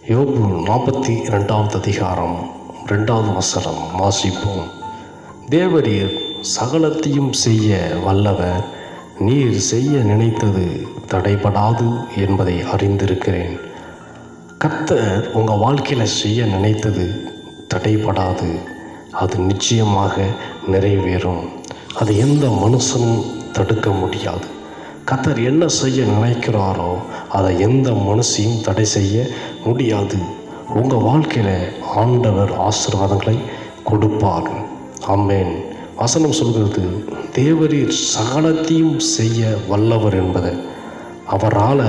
யோபு 42வது அதிகாரம் 2வது வசனம் வாசிப்போம். தேவரீர் சகலத்தையும் செய்ய வல்லவர், நீர் செய்ய நினைத்தது தடைபடாது என்பதை அறிந்திருக்கிறேன். கர்த்தர் உங்கள் வாழ்க்கையில் செய்ய நினைத்தது தடைபடாது, அது நிச்சயமாக நிறைவேறும். அது எந்த மனுஷனும் தடுக்க முடியாது. கர்த்தர் என்ன செய்ய நினைக்கிறாரோ அதை எந்த மனுஷையும் தடை செய்ய முடியாது. உங்கள் வாழ்க்கையில் ஆண்டவர் ஆசீர்வாதங்களை கொடுப்பார். ஆமென். வசனம் சொல்கிறது, தேவரீர் சகலத்தையும் செய்ய வல்லவர் என்பதை. அவரால்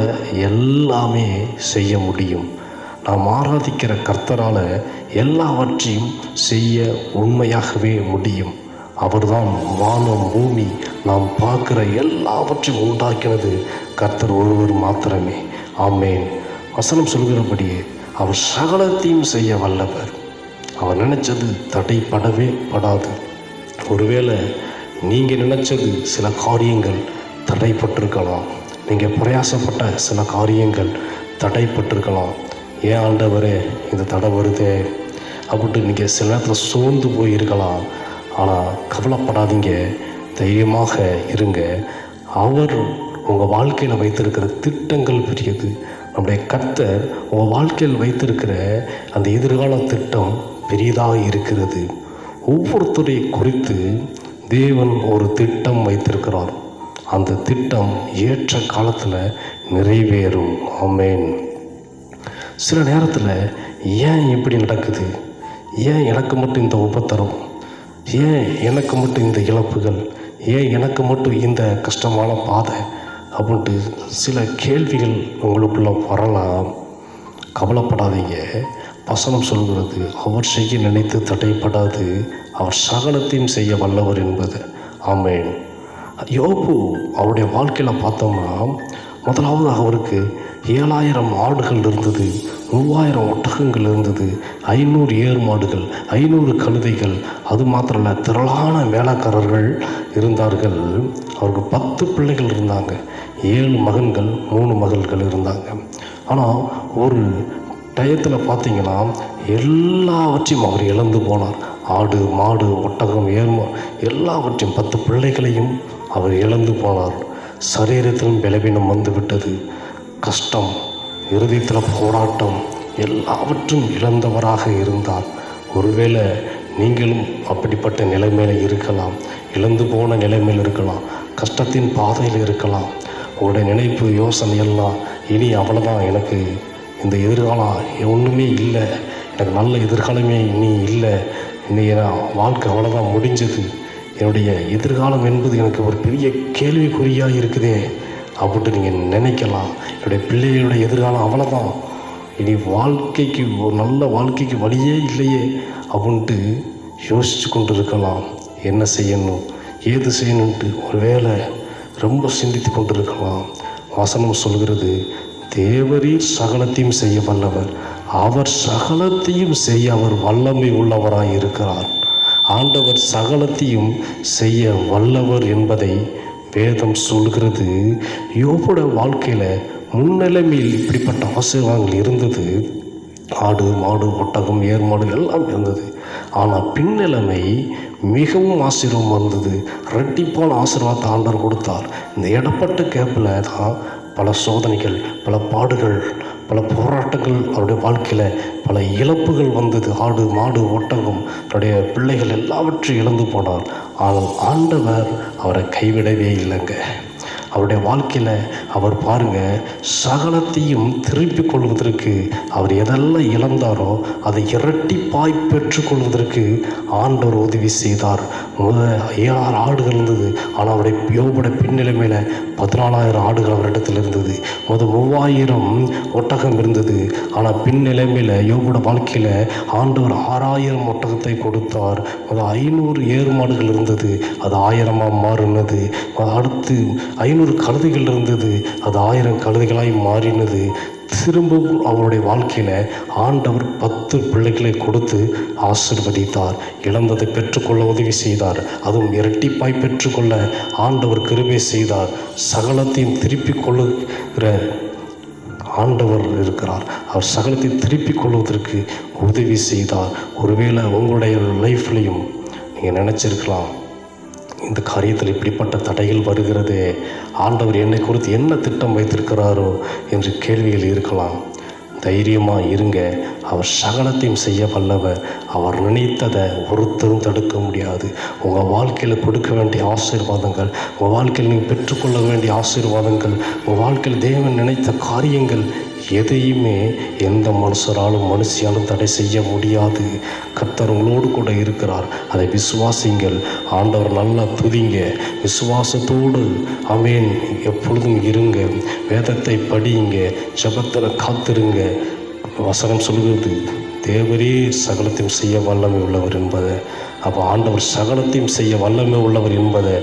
எல்லாமே செய்ய முடியும். நாம் ஆராதிக்கிற கர்த்தரால் எல்லாவற்றையும் செய்ய உண்மையாகவே முடியும். அவர்தான் வானம் பூமி நாம் பார்க்குற எல்லாவற்றையும் உண்டாக்கினது கர்த்தர் ஒருவர் மாத்திரமே. ஆமென். வசனம் சொல்கிறபடியே அவர் சகலத்தையும் செய்ய வல்லவர். அவர் நினைச்சது தடைப்படவே படாது. ஒருவேளை நீங்கள் நினைச்சது சில காரியங்கள் தடைப்பட்டிருக்கலாம். நீங்கள் பிரயாசப்பட்ட சில காரியங்கள் தடைப்பட்டிருக்கலாம். ஏன் ஆண்டவரே இந்த தடை வருதே அப்படின்ட்டு நீங்கள் சில நேரத்தில் சோர்ந்து போயிருக்கலாம். ஆனால் கவலைப்படாதீங்க, தைரியமாக இருங்க. அவர் உங்கள் வாழ்க்கையில் வைத்திருக்கிற திட்டங்கள் பெரியது. நம்முடைய கர்த்தர் உங்கள் வாழ்க்கையில் வைத்திருக்கிற அந்த எதிர்கால திட்டம் பெரியதாக இருக்கிறது. ஒவ்வொருத்தரை குறித்து தேவன் ஒரு திட்டம் வைத்திருக்கிறார். அந்த திட்டம் ஏற்ற காலத்தில் நிறைவேறும். ஆமென். சில நேரத்தில் ஏன் இப்படி நடக்குது, ஏன் எனக்கு மட்டும் இந்த உபத்திரம், ஏன் எனக்கு மட்டும் இந்த இழப்புகள், ஏன் எனக்கு மட்டும் இந்த கஷ்டமான பாதை அப்படின்ட்டு சில கேள்விகள் உங்களுக்குள்ள வரலாம். கவலைப்படாதீங்க. வசனம் சொல்கிறது, அவர் செய்ய நினைத்து தடைப்படாது, அவர் சகலத்தையும் செய்ய வல்லவர் என்பது. ஆமென். யோபு அவருடைய வாழ்க்கையில் பார்த்தோம்னா, முதலாவது அவருக்கு 7000 ஆடுகள் இருந்தது, 3000 ஒட்டகங்கள் இருந்தது, 500 ஏர் மாடுகள், 500 கழுதைகள். அது மாத்திரம் இல்லை, திரளான வேலைக்காரர்கள் இருந்தார்கள். அவருக்கு 10 பிள்ளைகள் இருந்தாங்க, 7 மகன்கள் 3 மகள்கள் இருந்தாங்க. ஆனால் ஒரு டயத்தில் பார்த்தீங்கன்னா எல்லாவற்றையும் அவர் இழந்து போனார். ஆடு மாடு ஒட்டகம் ஏர்மா எல்லாவற்றையும் 10 பிள்ளைகளையும் அவர் இழந்து போனார். சரீரத்திலும் பலவீனம் வந்து விட்டது. கஷ்டம், இருதயத்தில் போராட்டம், எல்லாவற்றும் இழந்தவராக இருந்தார். ஒருவேளை நீங்களும் அப்படிப்பட்ட நிலைமையில் இருக்கலாம், இழந்து போன நிலைமையில் இருக்கலாம், கஷ்டத்தின் பாதையில் இருக்கலாம். உங்களுடைய நினைப்பு யோசனை எல்லாம், இனி அவ்வளோதான், எனக்கு இந்த எதிர்காலம் ஒன்றுமே இல்லை, எனக்கு நல்ல எதிர்காலமே இனி இல்லை, இன்னைக்கு வாழ்க்கை அவ்வளோதான் முடிஞ்சது, என்னுடைய எதிர்காலம் என்பது எனக்கு ஒரு பெரிய கேள்விக்குறியாக இருக்குதே அப்படின்ட்டு நீங்கள் நினைக்கலாம். என்னுடைய பிள்ளைகளுடைய எதிர்காலம் அவ்வளோதான், இனி வாழ்க்கைக்கு ஒரு நல்ல வாழ்க்கைக்கு வழியே இல்லையே அப்படின்ட்டு யோசித்து கொண்டு இருக்கலாம். என்ன செய்யணும், ஏது செய்யணுன்ட்டு ஒரு வேளை ரொம்ப சிந்தித்து கொண்டு இருக்கலாம். வசனம் சொல்கிறது, தேவரீர் சகலத்தையும் செய்ய வல்லவர், அவர் சகலத்தையும் செய்ய அவர் வல்லமை உள்ளவராய் இருக்கிறார். ஆண்டவர் சகலத்தையும் செய்ய வல்லவர் என்பதை வேதம் சொல்கிறது. யோபுட வாழ்க்கையில் முன்னிலைமையில் இப்படிப்பட்ட ஆசீர்வாதங்கள் இருந்தது. ஆடு மாடு ஒட்டகம் ஏர் மாடு எல்லாம் இருந்தது. ஆனால் பின்னிலைமை மிகவும் ஆசீர்வாதம் இருந்தது. இரட்டிப்பான ஆசீர்வாதத்தை ஆண்டவர் கொடுத்தார். இந்த இடப்பட்ட கேப்பில் தான் பல சோதனைகள், பல பாடுகள், பல போராட்டங்கள், அவருடைய வாழ்க்கையில் பல இழப்புகள் வந்தது. ஆடு மாடு ஒட்டகம் அவருடைய பிள்ளைகள் எல்லாவற்றையும் இழந்து போனார். ஆனால் ஆண்டவர் அவரை கைவிடவே இல்லைங்க. அவருடைய வாழ்க்கையில் அவர் பாருங்கள், சகலத்தையும் திருப்பி கொள்வதற்கு அவர் எதெல்லாம் இழந்தாரோ அதை இரட்டிப்பாய் பெற்றுக்கொள்வதற்கு ஆண்டவர் உதவி செய்தார். 7,000 ஆடுகள் இருந்தது. ஆனால் அவருடைய யோபுடைய பின்னிலைமையில் 14,000 ஆடுகள் அவரிடத்தில் இருந்தது. 3,000 ஒட்டகம் இருந்தது. ஆனால் பின்னிலைமையில் யோபுடைய வாழ்க்கையில் ஆண்டவர் 6,000 ஒட்டகத்தை கொடுத்தார். 500 ஏர் மாடுகள் இருந்தது, அது 1000 மாறினது. அடுத்து 500 கழுதைகள் இருந்தது, அது 1000 கழுதைகளாய் மாறினது. திரும்பவும் அவருடைய வாழ்க்கையில் ஆண்டவர் 10 பிள்ளைகளை கொடுத்து ஆசீர்வதித்தார். இழந்ததை பெற்றுக்கொள்ள உதவி செய்தார். அதுவும் இரட்டிப்பாய் பெற்றுக்கொள்ள ஆண்டவர் கிருபை செய்தார். சகலத்தையும் திருப்பிக் கொள்ளுகிற ஆண்டவர் இருக்கிறார். அவர் சகலத்தை திருப்பிக் கொள்வதற்கு உதவி செய்தார். ஒருவேளை உங்களுடைய லைஃப்லையும் நீங்கள் நினச்சிருக்கலாம், இந்த காரியத்தில் இப்படிப்பட்ட தடைகள் வருகிறது, ஆண்டவர் என்னை குறித்து என்ன திட்டம் வைத்திருக்கிறாரோ என்று கேள்விகள் இருக்கலாம். தைரியமாக இருங்க. அவர் சகலத்தையும் செய்ய வல்லவர். அவர் நினைத்ததை ஒருத்தரும் தடுக்க முடியாது. உங்கள் வாழ்க்கையில் கொடுக்க வேண்டிய ஆசீர்வாதங்கள், உங்கள் வாழ்க்கையில் நீங்கள் பெற்றுக்கொள்ள வேண்டிய ஆசீர்வாதங்கள், உங்கள் வாழ்க்கையில் தேவன் நினைத்த காரியங்கள் எதையுமே எந்த மனுஷியாலும் தடை செய்ய முடியாது. கர்த்தர் உங்களோடு கூட இருக்கிறார். அதை விசுவாசிங்கள். ஆண்டவர் நல்லா துதிங்க. விசுவாசத்தோடு ஆமென் எப்பொழுதும் இருங்க. வேதத்தை படியுங்க. ஜெபத்தில் காத்திருங்க. வசனம் சொல்கிறது, தேவரே சகலத்தையும் செய்ய வல்லமை உள்ளவர் என்பதை. அப்போ ஆண்டவர் சகலத்தையும் செய்ய வல்லமை உள்ளவர் என்பதை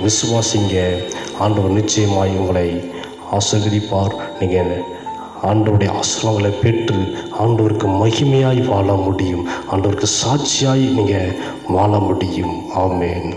விசுவாசிங்க. ஆண்டவர் நிச்சயமாய் உங்களை ஆசீர்வதிப்பார். நீங்கள் ஆண்டவருடைய ஆசீர்வாதங்களை பெற்று ஆண்டவருக்கு மகிமையாய் வாழ முடியும். ஆண்டவருக்கு சாட்சியாய் நீங்கள் வாழ முடியும். ஆமென்.